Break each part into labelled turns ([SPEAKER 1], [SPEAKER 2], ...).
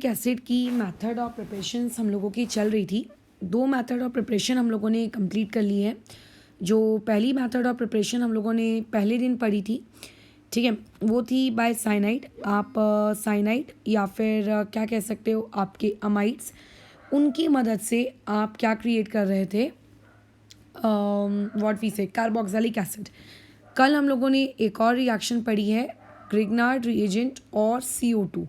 [SPEAKER 1] Acid की method of preparation हम लोगों की चल रही थी। 2 मेथड ऑफ प्रिपरेशन हम लोगों ने कंप्लीट कर ली है। जो पहली मेथड ऑफ प्रिपरेशन हम लोगों ने पहले दिन पढ़ी थी, ठीक है, वो थी बाय साइनाइड। आप साइनाइड या फिर क्या कह सकते हो, आपके अमाइड्स, उनकी मदद से आप क्या क्रिएट कर रहे थे, व्हाट वी से कार्बोक्सिलिक एसिड। कल हम लोगों ने एक और रिएक्शन पढ़ी है, ग्रिग्नार्ड रिएजेंट और CO2।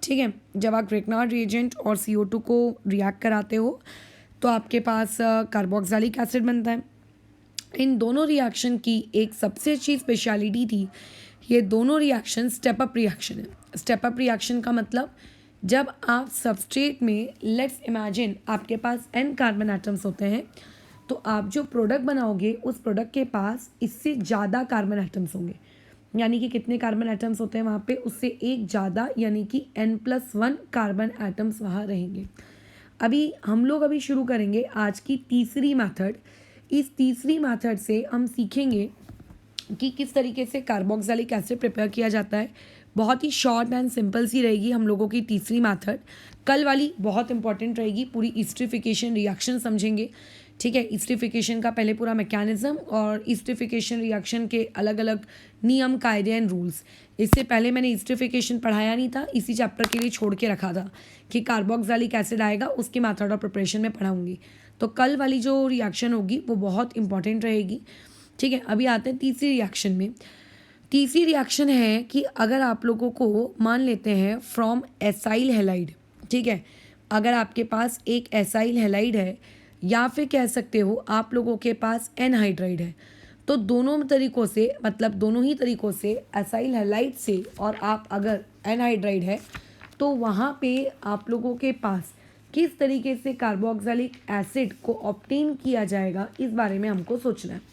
[SPEAKER 1] ठीक है, जब आप ग्रिग्नार्ड रिएजेंट और CO2 को रिएक्ट कराते हो तो आपके पास कार्बोक्सिलिक एसिड बनता है। इन दोनों रिएक्शन की एक सबसे अच्छी स्पेशलिटी थी, ये दोनों रिएक्शन स्टेप अप रिएक्शन है। स्टेप अप रिएक्शन का मतलब, जब आप सबस्ट्रेट में, लेट्स इमेजिन आपके पास n कार्बन एटम्स होते हैं, तो आप जो प्रोडक्ट बनाओगे उस प्रोडक्ट के पास इससे ज़्यादा कार्बन एटम्स होंगे। यानी कि कितने कार्बन एटम्स होते हैं वहाँ पे, उससे एक ज़्यादा, यानी कि n+1 कार्बन एटम्स वहाँ रहेंगे। हम लोग शुरू करेंगे आज की तीसरी मेथड। इस तीसरी मेथड से हम सीखेंगे कि किस तरीके से कार्बोक्सिलिक एसिड प्रिपेयर किया जाता है। बहुत ही शॉर्ट एंड सिंपल सी रहेगी हम लोगों की तीसरी मेथड। कल वाली बहुत इंपॉर्टेंट रहेगी, पूरी एस्टरिफिकेशन रिएक्शन समझेंगे। ठीक है, एस्टरिफिकेशन का पहले पूरा मैकेनिज्म और एस्टरिफिकेशन रिएक्शन के अलग अलग नियम, कायदे एंड रूल्स। इससे पहले मैंने एस्टरिफिकेशन पढ़ाया नहीं था, इसी चैप्टर के लिए छोड़ के रखा था कि कार्बोक्सिलिक एसिड आएगा उसके मेथड ऑफ प्रिपरेशन में पढ़ाऊंगी। तो कल वाली जो रिएक्शन होगी वो बहुत इंपॉर्टेंट रहेगी। ठीक है, अभी आते हैं तीसरी रिएक्शन में। तीसरी रिएक्शन है कि अगर आप लोगों को मान लेते हैं फ्रॉम एसाइल हैलाइड, ठीक है, अगर आपके पास एक एसाइल हैलाइड है या फिर कह सकते हो आप लोगों के पास एनहाइड्राइड है, तो दोनों तरीक़ों से, मतलब दोनों ही तरीक़ों से, एसाइल हैलाइड से और आप अगर एनहाइड्राइड है, तो वहाँ पे आप लोगों के पास किस तरीके से कार्बोक्सिलिक एसिड को ऑब्टेन किया जाएगा, इस बारे में हमको सोचना है।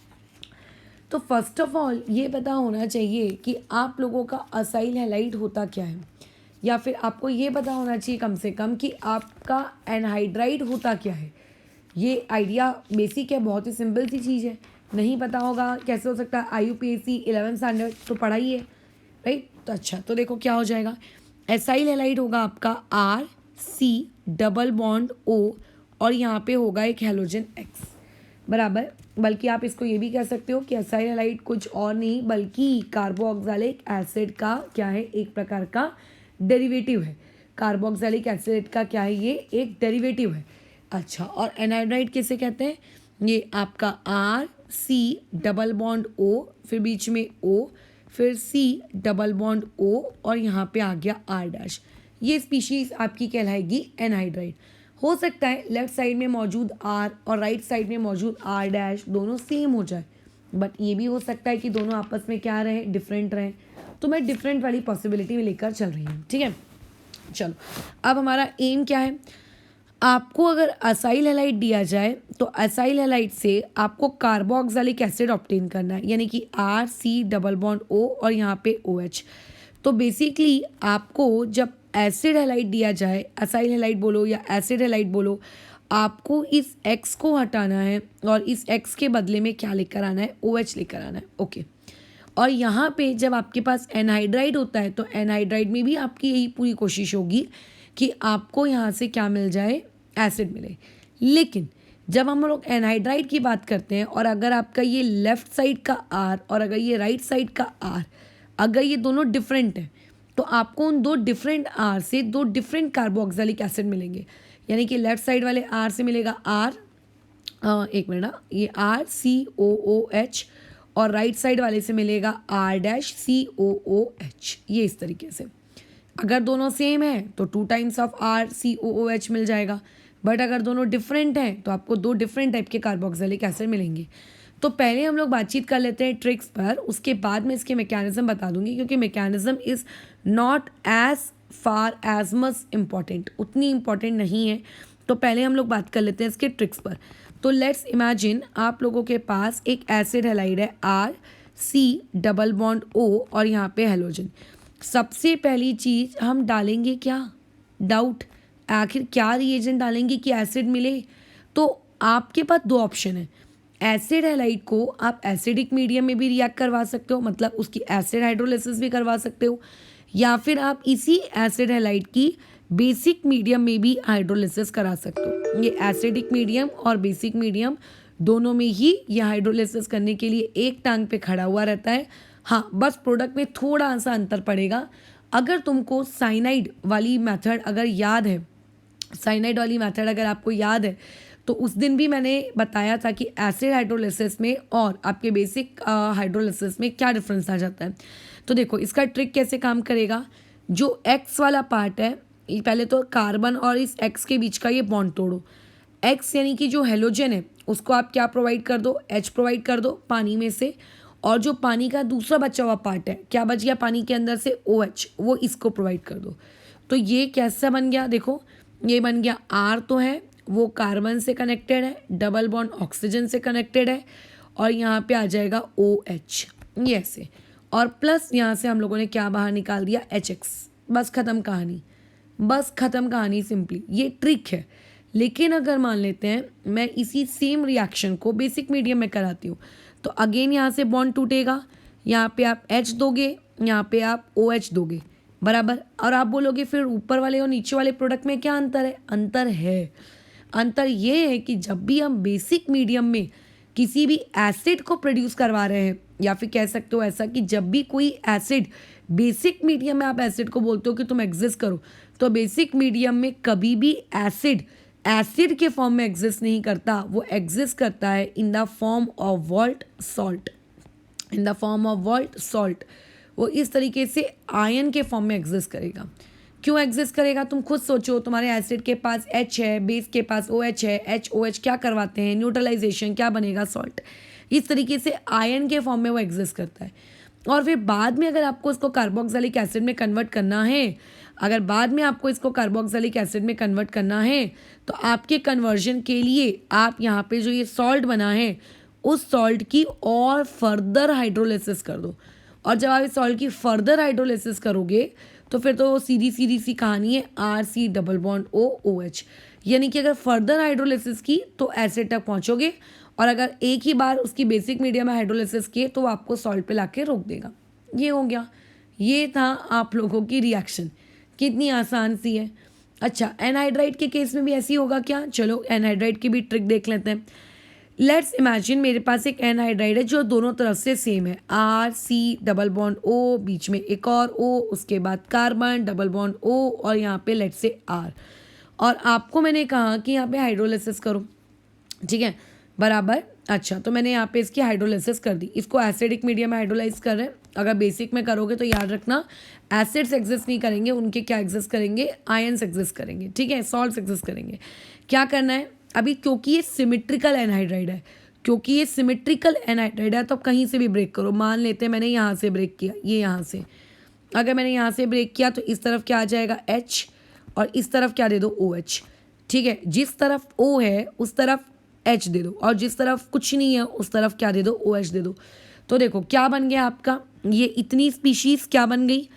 [SPEAKER 1] तो फर्स्ट ऑफ ऑल ये पता होना चाहिए कि आप लोगों का एसाइल हैलाइड होता क्या है, या फिर आपको ये पता होना चाहिए कम से कम कि आपका एनहाइड्राइड होता क्या है। ये आइडिया बेसिक है, बहुत ही सिंपल सी चीज़ है। नहीं पता होगा कैसे हो सकता है, IUPAC 11th स्टैंडर्ड तो पढ़ा ही है, राइट। तो अच्छा, तो देखो क्या हो जाएगा, एसाइल हैलाइड होगा आपका RC डबल बॉन्ड O और यहाँ पे होगा एक हैलोजन X, बराबर। बल्कि आप इसको ये भी कह सकते हो कि एसाइल हैलाइड कुछ और नहीं बल्कि कार्बोक्सिलिक एसिड का क्या है, एक प्रकार का डेरिवेटिव है। कार्बोक्सिलिक एसिड का क्या है, ये एक डेरिवेटिव है। अच्छा, और एनहाइड्राइड किसे कहते हैं, ये आपका RC डबल बॉन्ड O, फिर बीच में O, फिर C डबल बॉन्ड O और यहाँ पे आ गया R'। ये स्पीशीज़ आपकी कहलाएगी एनहाइड्राइड। हो सकता है लेफ्ट साइड में मौजूद R और राइट साइड में मौजूद R' दोनों सेम हो जाए, बट ये भी हो सकता है कि दोनों आपस में क्या रहें, डिफरेंट रहें। तो मैं डिफरेंट वाली पॉसिबिलिटी में लेकर चल रही हूँ। ठीक है, चलो अब हमारा एम क्या है। आपको अगर एसाइल हैलाइड दिया जाए तो एसाइल हैलाइड से आपको कार्बोक्सिलिक एसिड ऑब्टेन करना है, यानी कि RC डबल बॉन्ड O और यहाँ पे OH। तो बेसिकली आपको जब एसिड हैलाइड दिया जाए, एसाइल हैलाइड बोलो या एसिड हैलाइड बोलो, आपको इस X को हटाना है और इस X के बदले में क्या लेकर आना है, OH लेकर आना है। ओके, और यहाँ पे जब आपके पास एनहाइड्राइड होता है तो एनहाइड्राइड में भी आपकी यही पूरी कोशिश होगी कि आपको यहाँ से क्या मिल जाए, एसिड मिले। लेकिन जब हम लोग एनहाइड्राइड की बात करते हैं और अगर आपका ये लेफ्ट साइड का R और अगर ये राइट साइड का R, अगर ये दोनों डिफरेंट हैं, तो आपको उन दो डिफरेंट R से दो डिफरेंट कार्बोक्सिलिक एसिड मिलेंगे। यानी कि लेफ्ट साइड वाले R से मिलेगा R, एक मिनट ना, ये RCOOH, और राइट साइड वाले से मिलेगा R'COOH। ये इस तरीके से, अगर दोनों सेम है तो 2 टाइम्स ऑफ RCOOH मिल जाएगा, बट अगर दोनों डिफरेंट हैं तो आपको 2 डिफरेंट टाइप के कार्बोक्सिलिक एसिड मिलेंगे। तो पहले हम लोग बातचीत कर लेते हैं ट्रिक्स पर, उसके बाद मैं इसके मैकेनिज्म बता दूंगी, क्योंकि mechanism is not as far as much important, उतनी इम्पॉर्टेंट नहीं है। तो पहले हम लोग बात कर लेते हैं इसके ट्रिक्स पर। तो लेट्स इमेजिन आप लोगों के पास एक एसिड हैलाइड है RC डबल बॉन्ड O और यहाँ पे हैलोजन। सबसे पहली चीज़ हम डालेंगे क्या, डाउट, आखिर क्या रिएजेंट डालेंगे कि एसिड मिले। तो आपके पास 2 ऑप्शन है। एसिड हैलाइड को आप एसिडिक मीडियम में भी रिएक्ट करवा सकते हो, मतलब उसकी एसिड हाइड्रोलिसिस भी करवा सकते हो, या फिर आप इसी एसिड हैलाइड की बेसिक मीडियम में भी हाइड्रोलिसिस करा सकते हो। ये एसिडिक मीडियम और बेसिक मीडियम दोनों में ही ये हाइड्रोलिसिस करने के लिए एक टांग पे खड़ा हुआ रहता है। हाँ, बस प्रोडक्ट में थोड़ा सा अंतर पड़ेगा। अगर तुमको साइनाइड वाली मेथड अगर याद है, साइनाइड वाली मेथड अगर आपको याद है, तो उस दिन भी मैंने बताया था कि एसिड हाइड्रोलिसिस में और आपके बेसिक हाइड्रोलिसिस में क्या डिफरेंस आ जाता है। तो देखो इसका ट्रिक कैसे काम करेगा। जो एक्स वाला पार्ट है, पहले तो कार्बन और इस एक्स के बीच का ये बॉन्ड तोड़ो। एक्स यानी कि जो हेलोजन है उसको आप क्या प्रोवाइड कर दो, एच प्रोवाइड कर दो पानी में से। और जो पानी का दूसरा बचा हुआ पार्ट है, क्या बच गया पानी के अंदर से, ओ एच, वो इसको प्रोवाइड कर दो। तो ये कैसा बन गया, देखो ये बन गया आर तो है वो कार्बन से कनेक्टेड है, डबल बॉन्ड ऑक्सीजन से कनेक्टेड है, और यहाँ पे आ जाएगा ओ एच, ये ऐसे। और प्लस यहाँ से हम लोगों ने क्या बाहर निकाल दिया, एच एक्स। बस ख़त्म कहानी, बस ख़त्म कहानी सिंपली। ये ट्रिक है। लेकिन अगर मान लेते हैं मैं इसी सेम रिएक्शन को बेसिक मीडियम में कराती हूँ, तो अगेन यहाँ से बॉन्ड टूटेगा, यहाँ पे आप H दोगे, यहाँ पे आप OH दोगे, बराबर। और आप बोलोगे फिर ऊपर वाले और नीचे वाले प्रोडक्ट में क्या अंतर है? अंतर है। अंतर ये है कि जब भी हम बेसिक मीडियम में किसी भी एसिड को प्रोड्यूस करवा रहे हैं, या फिर कह सकते हो ऐसा कि जब भी कोई एसिड बेसिक मीडियम में आप एसिड को बोलते हो कि तुम एग्जिस्ट करो, तो बेसिक मीडियम में कभी भी एसिड के फॉर्म में एग्जिस्ट नहीं करता, वो एग्जिस्ट करता है in the form of vault salt, in the form of vault salt. वो इस तरीके से आयन के फॉर्म में एग्जिस्ट करेगा। क्यों एग्जिस्ट करेगा तुम खुद सोचो। तुम्हारे एसिड के पास H है, बेस के पास OH है, HOH क्या करवाते हैं, न्यूट्रलाइजेशन, क्या बनेगा, सॉल्ट। इस तरीके से आयन के फॉर्म में वो एग्जिस्ट करता है। और फिर बाद में अगर आपको इसको कार्बोक्सिलिक एसिड में कन्वर्ट करना है, अगर बाद में आपको इसको कार्बोक्सिलिक एसिड में कन्वर्ट करना है, तो आपके कन्वर्जन के लिए आप यहाँ पे जो ये सॉल्ट बना है उस सॉल्ट की और फर्दर हाइड्रोलिसिस कर दो। और जब आप इस सॉल्ट की फर्दर हाइड्रोलिसिस करोगे तो फिर तो सीधी सीधी सी कहानी है, RC डबल बॉन्ड OH। यानी कि अगर फर्दर हाइड्रोलिसिस की तो एसिड तक पहुँचोगे, और अगर एक ही बार उसकी बेसिक मीडियम में हाइड्रोलिसिस किए तो वो आपको सॉल्ट पे लाके रोक देगा। ये हो गया, ये था आप लोगों की रिएक्शन। कितनी आसान सी है। अच्छा, एनहाइड्राइड के केस में भी ऐसी होगा क्या? चलो एनहाइड्राइड की भी ट्रिक देख लेते हैं। लेट्स इमेजिन मेरे पास एक एनहाइड्राइड है जो दोनों तरफ से सेम है, RC डबल बॉन्ड O, बीच में एक और O, उसके बाद कार्बन डबल बॉन्ड O, और यहाँ पे लेट्स से R। और आपको मैंने कहा कि यहाँ पे हाइड्रोलिसिस करो, ठीक है, बराबर। अच्छा, तो मैंने यहाँ पे इसकी हाइड्रोलिसिस कर दी। इसको एसिडिक मीडियम में हाइड्रोलाइज कर रहे हैं। अगर बेसिक में करोगे तो याद रखना एसिड्स एग्जिस्ट नहीं करेंगे, उनके क्या एग्जिस्ट करेंगे, आयन्स एग्जिस्ट करेंगे, ठीक है, सॉल्ट्स एग्जिस्ट करेंगे। क्या करना है अभी, क्योंकि ये सिमेट्रिकल एनहाइड्राइड है, क्योंकि ये सिमेट्रिकल एनहाइड्राइड है तो आप कहीं से भी ब्रेक करो। मान लेते हैं मैंने यहाँ से ब्रेक किया, ये यहाँ से, अगर मैंने यहाँ से ब्रेक किया तो इस तरफ क्या आ जाएगा, H, और इस तरफ क्या दे दो, OH, ठीक है। जिस तरफ O है उस तरफ H दे दो, और जिस तरफ कुछ नहीं है उस तरफ क्या दे दो, OH दे दो। तो देखो क्या बन गया आपका, ये इतनी स्पीशीज़ क्या बन गई,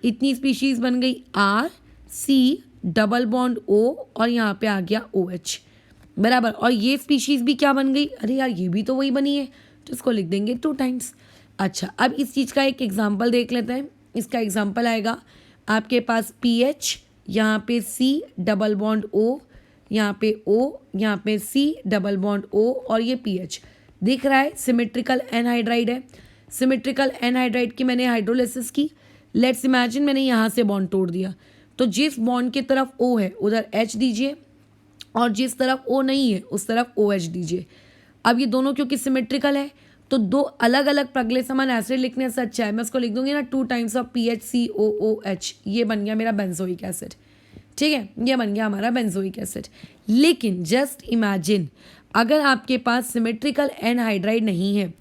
[SPEAKER 1] इतनी स्पीशीज़ बन गई RC डबल बॉन्ड O, और यहाँ पे आ गया OH, बराबर। और ये स्पीशीज़ भी क्या बन गई, अरे यार ये भी तो वही बनी है, तो इसको लिख देंगे 2 टाइम्स। अच्छा, अब इस चीज़ का एक एग्जांपल देख लेते हैं। इसका एग्जांपल आएगा आपके पास PH, यहाँ पे C डबल बॉन्ड O, यहाँ पे O, यहाँ पे C डबल बॉन्ड O, और ये PH दिख रहा है। सिमेट्रिकल एनहाइड्राइड है। सिमेट्रिकल एनहाइड्राइड की मैंने हाइड्रोलिसिस की। लेट्स इमेजिन मैंने यहाँ से बॉन्ड तोड़ दिया, तो जिस बॉन्ड की तरफ O है उधर H दीजिए, और जिस तरफ O नहीं है उस तरफ OH दीजिए। अब ये दोनों क्योंकि सिमेट्रिकल है तो दो अलग अलग प्रगले समान एसिड लिखने से अच्छा है मैं उसको लिख दूंगी ना 2 टाइम्स ऑफ PHCOOH। ये बन गया मेरा बेंजोइक एसिड, ठीक है, ये बन गया हमारा बेंजोइक एसिड। लेकिन जस्ट इमेजिन अगर आपके पास सिमेट्रिकल एनहाइड्राइड नहीं है,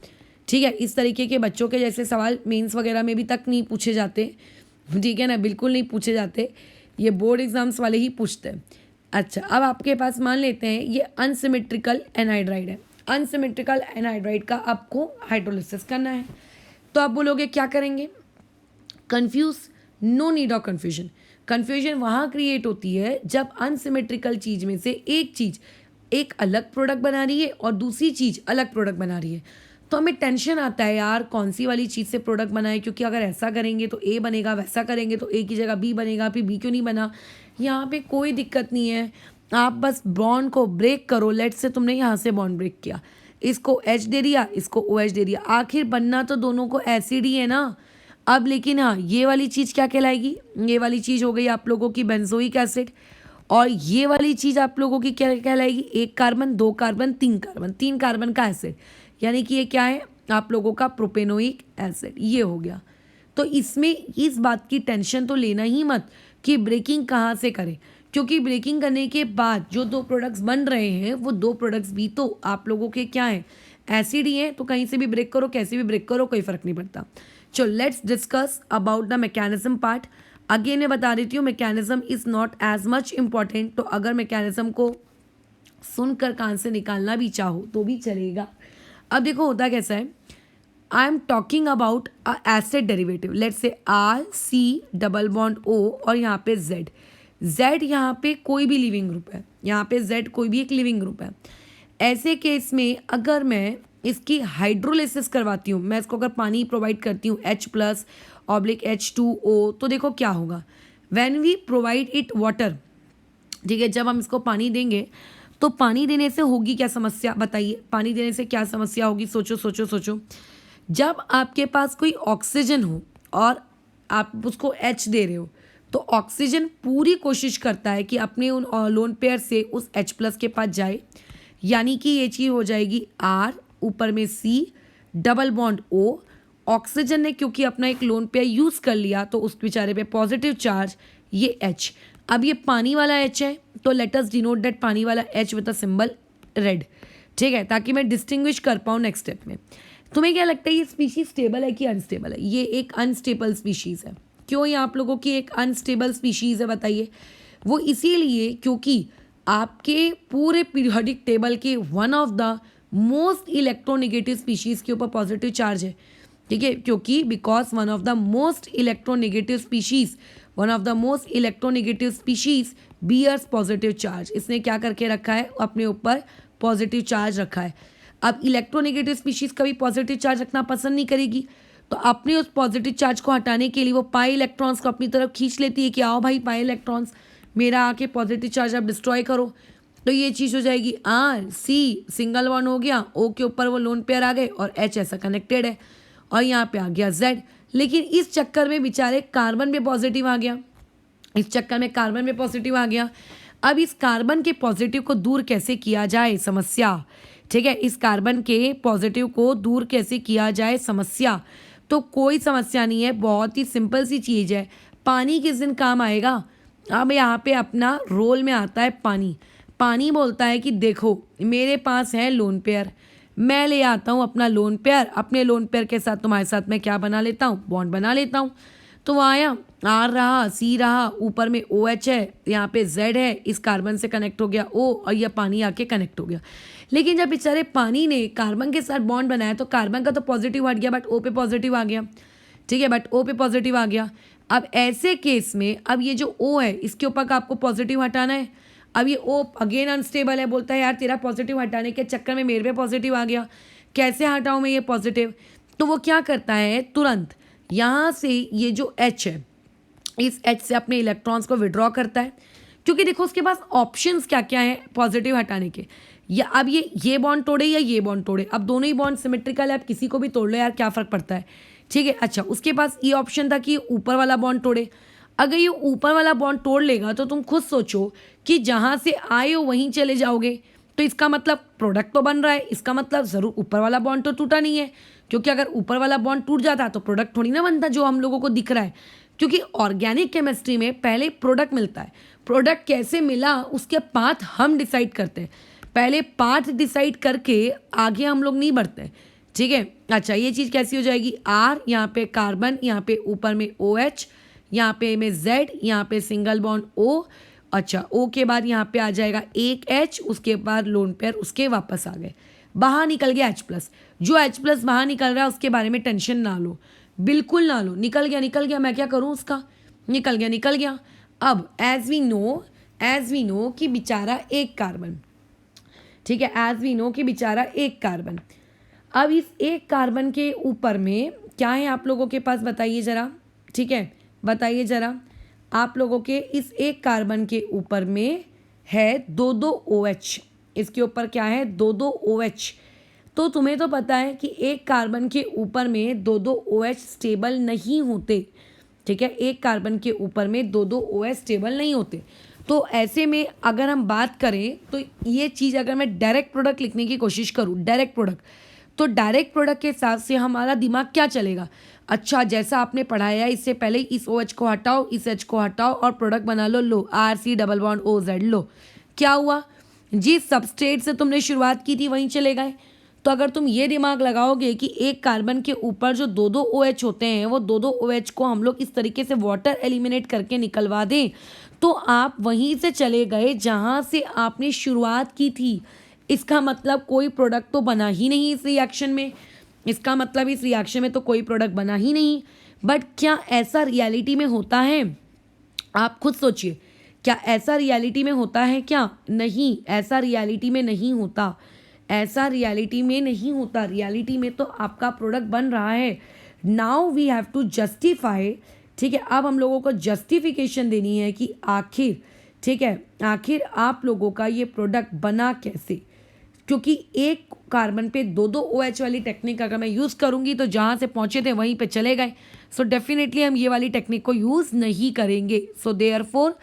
[SPEAKER 1] ठीक है, इस तरीके के बच्चों के जैसे सवाल मेंस वगैरह में भी तक नहीं पूछे जाते, ठीक है ना, बिल्कुल नहीं पूछे जाते, ये बोर्ड एग्जाम्स वाले ही पूछते हैं। अच्छा, अब आपके पास मान लेते हैं ये अनसिमेट्रिकल एनहाइड्राइड है। अनसिमेट्रिकल एनहाइड्राइड का आपको हाइड्रोलिसिस करना है, तो आप बोलोगे क्या करेंगे, confuse, no need of confusion. Confusion वहाँ क्रिएट होती है जब अनसिमेट्रिकल चीज़ में से एक चीज़ एक अलग प्रोडक्ट बना रही है और दूसरी चीज़ अलग प्रोडक्ट बना रही है, तो हमें टेंशन आता है यार कौन सी वाली चीज़ से प्रोडक्ट बनाए, क्योंकि अगर ऐसा करेंगे तो A बनेगा, वैसा करेंगे तो A की जगह B बनेगा, फिर B क्यों नहीं बना, यहाँ पे कोई दिक्कत नहीं है, आप बस बॉन्ड को ब्रेक करो। लेट से तुमने यहाँ से बॉन्ड ब्रेक किया, इसको H दे दिया, इसको OH दे दिया, आखिर बनना तो दोनों को एसिड ही है ना। अब लेकिन हाँ, ये वाली चीज़ क्या कहलाएगी, ये वाली चीज़ हो गई आप लोगों की बेंजोइक एसिड, और ये वाली चीज़ आप लोगों की क्या कहलाएगी, 1 कार्बन 2 कार्बन 3 कार्बन, 3 कार्बन का एसिड, यानी कि ये क्या है आप लोगों का प्रोपेनोइक एसिड, ये हो गया। तो इसमें इस बात की टेंशन तो लेना ही मत कि ब्रेकिंग कहाँ से करें, क्योंकि ब्रेकिंग करने के बाद जो 2 प्रोडक्ट्स बन रहे हैं वो 2 प्रोडक्ट्स भी तो आप लोगों के क्या हैं, एसिड ही हैं। तो कहीं से भी ब्रेक करो, कैसे भी ब्रेक करो, कोई फ़र्क नहीं पड़ता। चलो let's discuss about the mechanism part. Again मैं बता देती हूँ, mechanism is not as much important, तो अगर मैकेनिज्म को सुनकर कान से निकालना भी चाहो तो भी चलेगा। अब देखो होता कैसा है, I am talking about a acid derivative, let's say RC double bond O और यहाँ पे Z यहाँ पे कोई भी लिविंग ग्रुप है, यहाँ पे Z कोई भी एक लिविंग ग्रुप है। ऐसे केस में अगर मैं इसकी हाइड्रोलिसिस करवाती हूँ, मैं इसको अगर पानी प्रोवाइड करती हूँ H+H2O, तो देखो क्या होगा, when we provide it water, ठीक है, जब हम इसको पानी देंगे तो पानी देने से होगी क्या समस्या, बताइए, पानी देने से क्या समस्या होगी, सोचो सोचो सोचो। जब आपके पास कोई ऑक्सीजन हो और आप उसको H दे रहे हो, तो ऑक्सीजन पूरी कोशिश करता है कि अपने उन लोन पेयर से उस H+ के पास जाए, यानी कि ये चीज़ हो जाएगी R, ऊपर में C double bond O। Oxygen ने क्योंकि अपना एक लोन पेयर यूज़ कर लिया तो उस बेचारे पे पॉजिटिव चार्ज, ये H। अब ये पानी वाला H है, तो लेट अस डिनोट दैट पानी वाला H with a symbol red, ठीक है, ताकि मैं डिस्टिंग्विश कर पाऊँ नेक्स्ट स्टेप में। तुम्हें क्या लगता है ये स्पीशीज स्टेबल है कि अनस्टेबल है? ये एक अनस्टेबल स्पीशीज़ है। क्यों ये आप लोगों की एक अनस्टेबल स्पीशीज़ है, बताइए? वो इसीलिए क्योंकि आपके पूरे पीरियोडिक टेबल के one of the most electronegative species के ऊपर पॉजिटिव चार्ज है, ठीक है, क्योंकि because one of the most electronegative species bears positive charge. इसने क्या करके रखा है, अपने ऊपर पॉजिटिव चार्ज रखा है। अब इलेक्ट्रोनेगेटिव स्पीशीज़ कभी पॉजिटिव चार्ज रखना पसंद नहीं करेगी, तो अपने उस पॉजिटिव चार्ज को हटाने के लिए वो पाई इलेक्ट्रॉन्स को अपनी तरफ खींच लेती है कि आओ भाई पाई इलेक्ट्रॉन्स, मेरा आके पॉजिटिव चार्ज आप डिस्ट्रॉय करो। तो ये चीज़ हो जाएगी RC सिंगल बॉन्ड हो गया, O के ऊपर वो लोन पेयर आ गए और H ऐसा कनेक्टेड है, और यहाँ पे आ गया Z। लेकिन इस चक्कर में बेचारे कार्बन में पॉजिटिव आ गया, अब इस कार्बन के पॉजिटिव को दूर कैसे किया जाए, समस्या, ठीक है, इस कार्बन के पॉजिटिव को दूर कैसे किया जाए, समस्या। तो कोई समस्या नहीं है, बहुत ही सिंपल सी चीज़ है, पानी किस दिन काम आएगा। अब यहाँ पे अपना रोल में आता है पानी बोलता है कि देखो मेरे पास है लोन पेयर, मैं ले आता हूँ अपना लोन पेयर, अपने लोन पेयर के साथ तुम्हारे साथ मैं क्या बना लेता हूँ, बॉन्ड बना लेता हूँ। तो वो आया, R रहा, C रहा, ऊपर में OH है, यहाँ पे Z है, इस कार्बन से कनेक्ट हो गया O, और यह पानी आके कनेक्ट हो गया। लेकिन जब बेचारे पानी ने कार्बन के साथ बॉन्ड बनाया तो कार्बन का तो पॉजिटिव हट गया, बट O पे पॉजिटिव आ गया, ठीक है, अब ऐसे केस में अब ये जो O है इसके ऊपर का आपको पॉजिटिव हटाना है। अब ये O अगेन अनस्टेबल है, बोलता है यार तेरा पॉजिटिव हटाने के चक्कर में मेरे पे पॉजिटिव आ गया, कैसे हटाऊँ मैं ये पॉजिटिव। तो वो क्या करता है, तुरंत यहाँ से ये जो H है, इस H से अपने इलेक्ट्रॉन्स को विड्रॉ करता है, क्योंकि देखो उसके पास ऑप्शंस क्या क्या हैं पॉजिटिव हटाने के। या अब ये बॉन्ड तोड़े या ये बॉन्ड तोड़े, अब दोनों ही बॉन्ड सिमेट्रिकल है, आप किसी को भी तोड़ लो यार, क्या फ़र्क पड़ता है, ठीक है। अच्छा, उसके पास ये ऑप्शन था कि ऊपर वाला बॉन्ड तोड़े। अगर ये ऊपर वाला बॉन्ड तोड़ लेगा तो तुम खुद सोचो कि जहाँ से आए हो वहीं चले जाओगे, तो इसका मतलब प्रोडक्ट तो बन रहा है, इसका मतलब ज़रूर ऊपर वाला बॉन्ड तो टूटा नहीं है, क्योंकि अगर ऊपर वाला बॉन्ड टूट जाता तो प्रोडक्ट थोड़ी ना बनता जो हम लोगों को दिख रहा है। क्योंकि ऑर्गेनिक केमिस्ट्री में पहले प्रोडक्ट मिलता है, प्रोडक्ट कैसे मिला उसके पाथ हम डिसाइड करते हैं, पहले पाथ डिसाइड करके आगे हम लोग नहीं बढ़ते, ठीक है। अच्छा, ये चीज़ कैसी हो जाएगी, R यहाँ पे कार्बन, यहाँ पे ऊपर में OH, यहाँ पे में Z, यहाँ पे सिंगल बॉन्ड O। अच्छा, O के बाद यहाँ पे आ जाएगा एक H, उसके बाद लोन पेयर उसके वापस आ गए, बाहर निकल गया H+। जो H+ बाहर निकल रहा है उसके बारे में टेंशन ना लो, बिल्कुल ना लो, निकल गया, मैं क्या करूँ उसका, निकल गया। अब एज वी नो कि बेचारा एक कार्बन, ठीक है, एज वी नो कि बेचारा एक कार्बन। अब इस एक कार्बन के ऊपर में क्या है आप लोगों के पास, बताइए ज़रा, ठीक है, बताइए ज़रा। आप लोगों के इस एक कार्बन के ऊपर में है 2 OH, इसके ऊपर क्या है 2 OH। तो तुम्हें तो पता है कि एक कार्बन के ऊपर में 2 OH स्टेबल नहीं होते, ठीक है, एक कार्बन के ऊपर में 2 OH स्टेबल नहीं होते। तो ऐसे में अगर हम बात करें तो ये चीज़ अगर मैं डायरेक्ट प्रोडक्ट लिखने की कोशिश करूँ, डायरेक्ट प्रोडक्ट, तो डायरेक्ट प्रोडक्ट के हिसाब से हमारा दिमाग क्या चलेगा, अच्छा जैसा आपने पढ़ाया इससे पहले इस OH को हटाओ, इस H को हटाओ और प्रोडक्ट बना लो RC डबल बॉन्ड OZ लो। क्या हुआ, जिस सबस्ट्रेट से तुमने शुरुआत की थी वहीं चले गए। तो अगर तुम ये दिमाग लगाओगे कि एक कार्बन के ऊपर जो 2 OH होते हैं वो 2 OH को हम लोग इस तरीके से वाटर एलिमिनेट करके निकलवा दें, तो आप वहीं से चले गए जहाँ से आपने शुरुआत की थी। इसका मतलब कोई प्रोडक्ट तो बना ही नहीं इस रिएक्शन में, इसका मतलब इस रिएक्शन में तो कोई प्रोडक्ट बना ही नहीं। बट क्या ऐसा रियलिटी में होता है, आप खुद सोचिए, क्या ऐसा रियलिटी में होता है क्या? नहीं, ऐसा रियलिटी में नहीं होता, ऐसा रियलिटी में नहीं होता। रियलिटी में तो आपका प्रोडक्ट बन रहा है। Now we have to justify, ठीक है, अब हम लोगों को जस्टिफिकेशन देनी है कि आखिर, ठीक है, आखिर आप लोगों का ये प्रोडक्ट बना कैसे, क्योंकि एक कार्बन पे 2 OH वाली टेक्निक अगर मैं यूज़ करूँगी तो जहाँ से पहुँचे थे वहीं पे चले गए। सो डेफिनेटली हम ये वाली टेक्निक को यूज़ नहीं करेंगे। सो देयरफॉर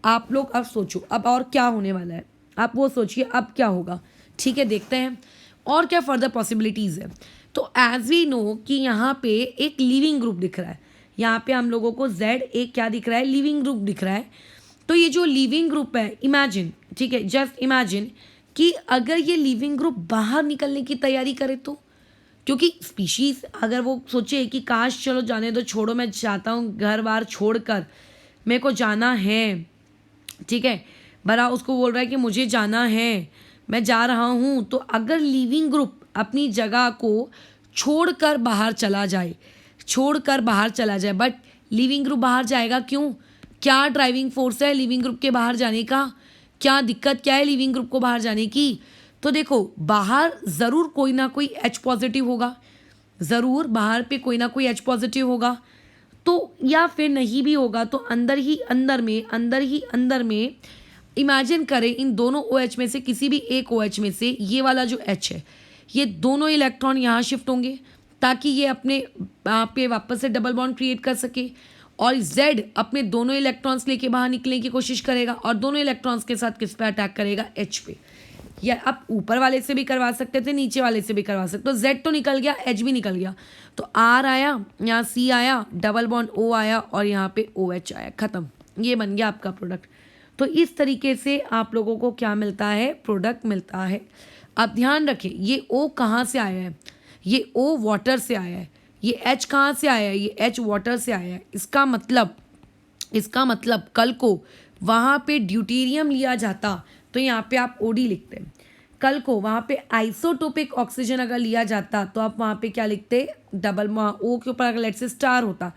[SPEAKER 1] आप लोग अब सोचो अब और क्या होने वाला है, आप वो सोचिए अब क्या होगा, ठीक है। देखते हैं और क्या फर्दर पॉसिबिलिटीज़ है। तो एज वी नो कि यहाँ पे एक लिविंग ग्रुप दिख रहा है, यहाँ पे हम लोगों को Z एक क्या दिख रहा है, लिविंग ग्रुप दिख रहा है। तो ये जो लिविंग ग्रुप है, इमेजिन, ठीक है, जस्ट इमेजिन कि अगर ये लिविंग ग्रुप बाहर निकलने की तैयारी करे तो, क्योंकि स्पीशीज़ अगर वो सोचे कि काश चलो जाने दो, छोड़ो, मैं चाहता हूँ घर बार छोड़ कर मेरे को जाना है, ठीक है, बड़ा उसको बोल रहा है कि मुझे जाना है, मैं जा रहा हूँ। तो अगर लिविंग ग्रुप अपनी जगह को छोड़कर बाहर चला जाए, छोड़कर बाहर चला जाए, बट लिविंग ग्रुप बाहर जाएगा क्यों, क्या ड्राइविंग फोर्स है लिविंग ग्रुप के बाहर जाने का, क्या दिक्कत क्या है लिविंग ग्रुप को बाहर जाने की? तो देखो बाहर ज़रूर कोई ना कोई H पॉजिटिव होगा, ज़रूर बाहर पे कोई ना कोई H पॉजिटिव होगा, तो या फिर नहीं भी होगा तो अंदर ही अंदर में इमेजिन करें इन दोनों OH में से किसी भी एक OH में से ये वाला जो H है, ये दोनों इलेक्ट्रॉन यहाँ शिफ्ट होंगे ताकि ये अपने पे वापस से डबल बॉन्ड क्रिएट कर सके, और Z अपने दोनों इलेक्ट्रॉन्स लेके बाहर निकलने की कोशिश करेगा और दोनों इलेक्ट्रॉन्स के साथ किस पे अटैक करेगा, H पे। या आप ऊपर वाले से भी करवा सकते थे, नीचे वाले से भी करवा सकते, तो Z तो निकल गया, H भी निकल गया, तो R आया, यहाँ C आया, डबल बॉन्ड O आया और यहाँ पे OH आया, ख़त्म, ये बन गया आपका प्रोडक्ट। तो इस तरीके से आप लोगों को क्या मिलता है, प्रोडक्ट मिलता है। अब ध्यान रखें ये O कहाँ से आया है, ये O वाटर से आया है, ये H कहाँ से आया है, ये H वाटर से आया है। इसका मतलब कल को वहाँ पे ड्यूटेरियम लिया जाता तो यहाँ पे आप OD लिखते हैं, कल को वहाँ पे आइसोटोपिक ऑक्सीजन अगर लिया जाता तो आप वहाँ पे क्या लिखते, डबल O के ऊपर अगर लेट से स्टार होता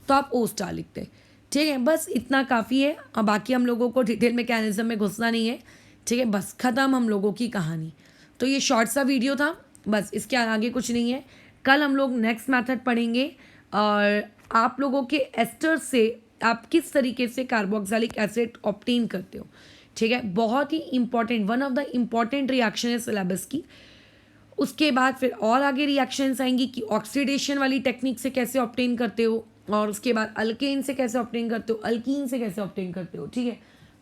[SPEAKER 1] तो आप O स्टार लिखते, ठीक है। बस इतना काफ़ी है, अब बाकी हम लोगों को डिटेल मैकेनिज्म में घुसना नहीं है, ठीक है, बस ख़त्म हम लोगों की कहानी। तो ये शॉर्ट सा वीडियो था, बस इसके आगे कुछ नहीं है। कल हम लोग नेक्स्ट मेथड पढ़ेंगे और आप लोगों के एस्टर से आप किस तरीके से कार्बोक्सिलिक एसिड ऑब्टेन करते हो, ठीक है, बहुत ही important, one of the important reaction है सिलेबस की। उसके बाद फिर और आगे रिएक्शंस आएंगी कि ऑक्सीडेशन वाली टेक्निक से कैसे ऑब्टेन करते हो, और उसके बाद अल्केन से कैसे ऑब्टेन करते हो, अल्कीन से कैसे ऑब्टेन करते हो, ठीक है।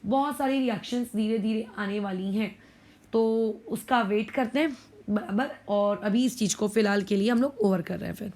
[SPEAKER 1] बहुत सारी रिएक्शंस धीरे धीरे आने वाली हैं, तो उसका वेट करते हैं बराबर। और अभी इस चीज़ को फ़िलहाल के लिए हम लोग ओवर कर रहे हैं फिर।